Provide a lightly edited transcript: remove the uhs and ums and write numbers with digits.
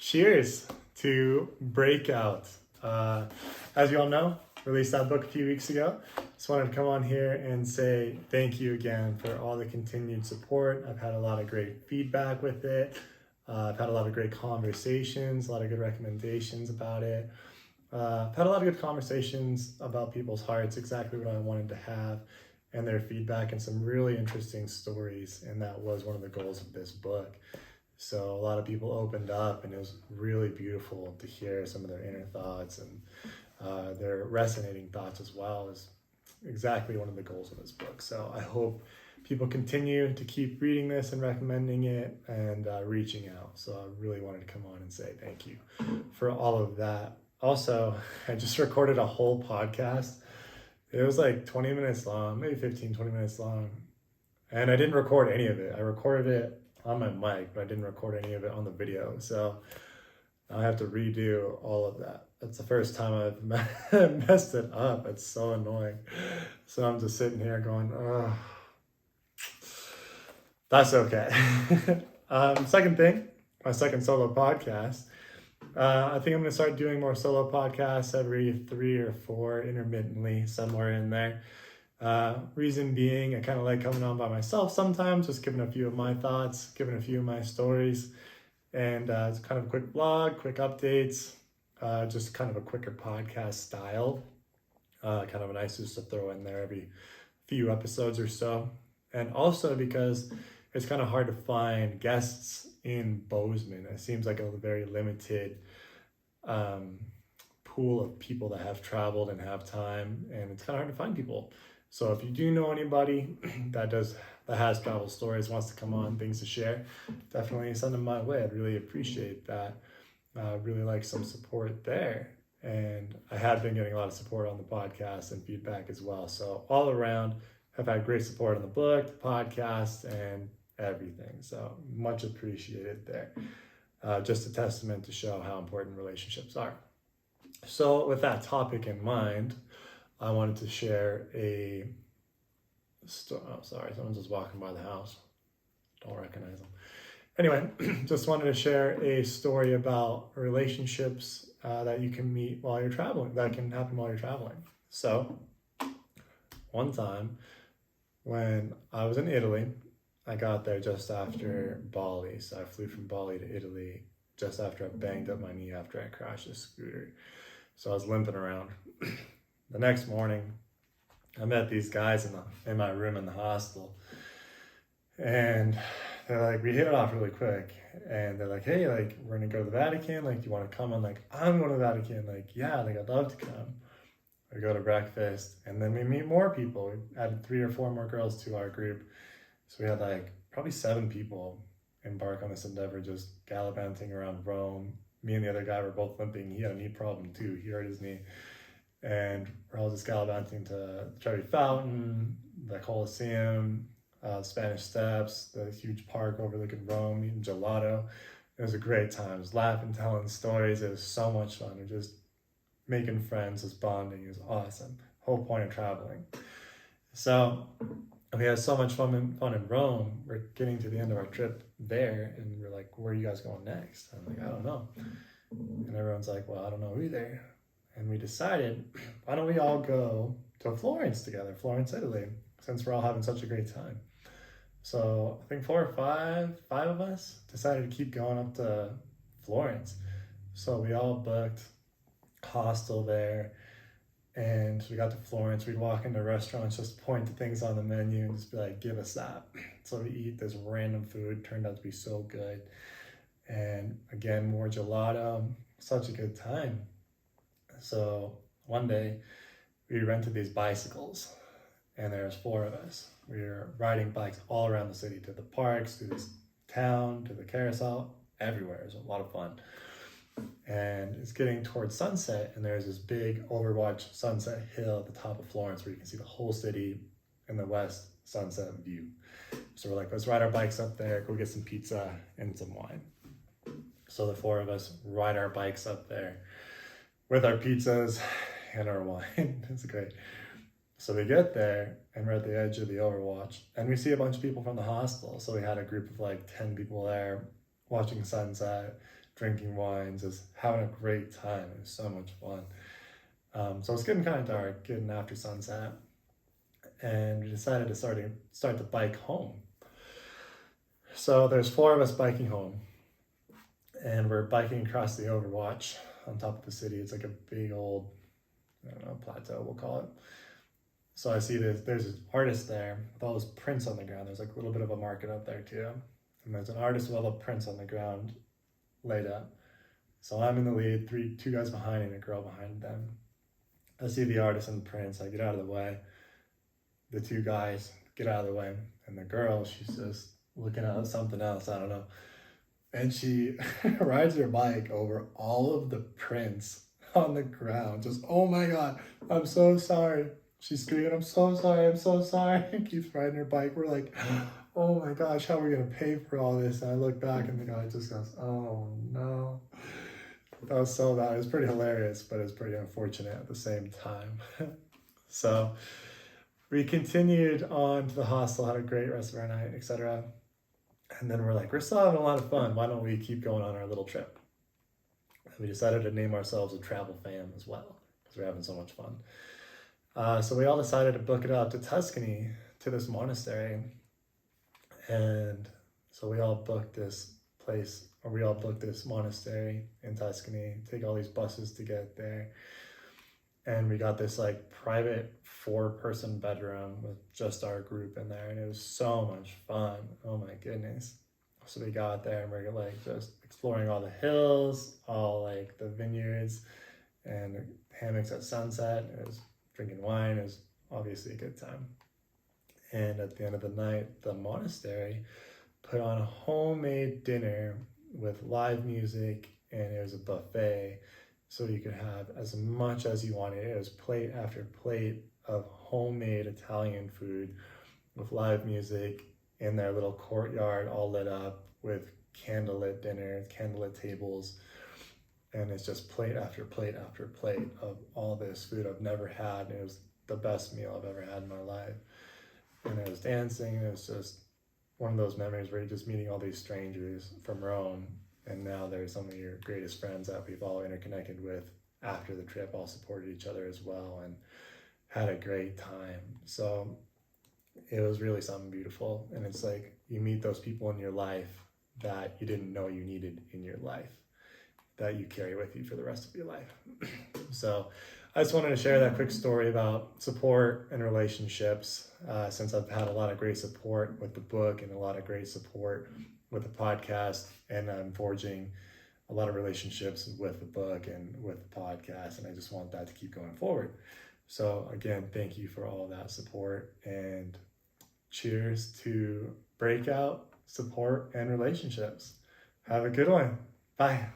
Cheers to Breakout. As you all know, released that book a few weeks ago. Just wanted to come on here and say thank you again for all the continued support. I've had a lot of great feedback with it. I've had a lot of great conversations, a lot of good recommendations about it. I've had a lot of good conversations about people's hearts, exactly what I wanted to have, and their feedback, and some really interesting stories. And that was one of the goals of this book. So a lot of people opened up, and it was really beautiful to hear some of their inner thoughts and their resonating thoughts as well. Is exactly one of the goals of this book. So I hope people continue to keep reading this and recommending it and reaching out. So I really wanted to come on and say thank you for all of that. Also, I just recorded a whole podcast. It was like 20 minutes long, maybe 15, 20 minutes long. And I didn't record any of it. I recorded it on my mic, but I didn't record any of it on the video. So I have to redo all of that. That's the first time I've messed it up. It's so annoying. So I'm just sitting here going, oh, that's okay. Second thing, my second solo podcast. I think I'm going to start doing more solo podcasts every 3 or 4 intermittently, somewhere in there. Reason being, I kind of like coming on by myself sometimes, just giving a few of my thoughts, giving a few of my stories, and it's kind of a quick blog, quick updates, just kind of a quicker podcast style, kind of nice just to throw in there every few episodes or so. And also because it's kind of hard to find guests in Bozeman. It seems like a very limited pool of people that have traveled and have time, and it's kind of hard to find people. So if you do know anybody that has travel stories, wants to come on, things to share, definitely send them my way. I'd really appreciate that. Really like some support there. And I have been getting a lot of support on the podcast and feedback as well. So all around, I've had great support on the book, the podcast, and everything. So much appreciated there. Just a testament to show how important relationships are. So with that topic in mind, I wanted to share oh, sorry, someone's just walking by the house. Don't recognize them. Anyway, just wanted to share a story about relationships that you can meet while you're traveling, that can happen while you're traveling. So one time when I was in Italy, I got there just after Bali. So I flew from Bali to Italy just after I banged up my knee after I crashed a scooter. So I was limping around. The next morning, I met these guys in my room in the hostel, and they're like, we hit it off really quick, and they're like, hey, like, we're gonna go to the Vatican, like, do you want to come? I'm like, I'm going to the Vatican, like, yeah, like, I'd love to come. We go to breakfast, and then we meet more people. We added 3 or 4 more girls to our group, so we had like probably 7 people embark on this endeavor, just gallivanting around Rome. Me and the other guy were both limping. He had a knee problem too. He hurt his knee. And we're all just gallivanting to Trevi Fountain, the Colosseum, Spanish Steps, the huge park overlooking Rome, eating gelato. It was a great time. Just laughing, telling stories. It was so much fun. We're just making friends, just bonding. It was awesome. Whole point of traveling. So we had so much fun in Rome. We're getting to the end of our trip there, and we're like, where are you guys going next? I'm like, I don't know. And everyone's like, well, I don't know either. And we decided, why don't we all go to Florence together, Florence, Italy, since we're all having such a great time. So I think 4 or 5 of us decided to keep going up to Florence. So we all booked hostel there, and we got to Florence. We'd walk into restaurants, just point to things on the menu and just be like, give us that. So we eat this random food, turned out to be so good. And again, more gelato, such a good time. So one day we rented these bicycles, and there's 4 of us. We were riding bikes all around the city, to the parks, to this town, to the carousel, everywhere. It was a lot of fun. And it's getting towards sunset, and there's this big Overwatch sunset hill at the top of Florence where you can see the whole city in the west sunset view. So we're like, let's ride our bikes up there, go get some pizza and some wine. So the 4 of us ride our bikes up there with our pizzas and our wine. It's great. So we get there, and we're at the edge of the Overwatch, and we see a bunch of people from the hostel. So we had a group of like 10 people there watching sunset, drinking wines, just having a great time. It was so much fun. So it's getting kind of dark, getting after sunset, and we decided to start the bike home. So there's 4 of us biking home, and we're biking across the Overwatch on top of the city. It's like a big old, I don't know, plateau, we'll call it. So I see there's an artist there with all those prints on the ground. There's like a little bit of a market up there too. And there's an artist with all the prints on the ground laid up. So I'm in the lead, 2 guys behind and a girl behind them. I see the artist and the prints. I get out of the way. The 2 guys get out of the way. And the girl, she's just looking at something else, I don't know. And she rides her bike over all of the prints on the ground. Just, oh my God, I'm so sorry. She's screaming, I'm so sorry, I'm so sorry. And keeps riding her bike. We're like, oh my gosh, how are we gonna pay for all this? And I look back and the guy just goes, oh no. That was so bad. It was pretty hilarious, but it's pretty unfortunate at the same time. So we continued on to the hostel, had a great rest of our night, etc. And then we're like, we're still having a lot of fun. Why don't we keep going on our little trip? And we decided to name ourselves a travel fam as well, because we're having so much fun. So we all decided to book it out to Tuscany, to this monastery. And so we all booked this monastery in Tuscany, take all these buses to get there. And we got this like private 4-person bedroom with just our group in there. And it was so much fun. Oh my goodness. So we got there and we're like just exploring all the hills, all like the vineyards and the hammocks at sunset. It was drinking wine. It was obviously a good time. And at the end of the night, the monastery put on a homemade dinner with live music, and it was a buffet, so you could have as much as you wanted. It was plate after plate of homemade Italian food with live music in their little courtyard, all lit up with candlelit dinner, candlelit tables. And it's just plate after plate after plate of all this food I've never had. And it was the best meal I've ever had in my life. And it was dancing. It was just one of those memories where you're just meeting all these strangers from Rome. And now they're some of your greatest friends that we've all interconnected with after the trip, all supported each other as well and had a great time. So it was really something beautiful. And it's like you meet those people in your life that you didn't know you needed in your life, that you carry with you for the rest of your life. So I just wanted to share that quick story about support and relationships, since I've had a lot of great support with the book and a lot of great support with the podcast, and I'm forging a lot of relationships with the book and with the podcast, and I just want that to keep going forward. So again, thank you for all of that support, and cheers to breakout, support, and relationships. Have a good one. Bye.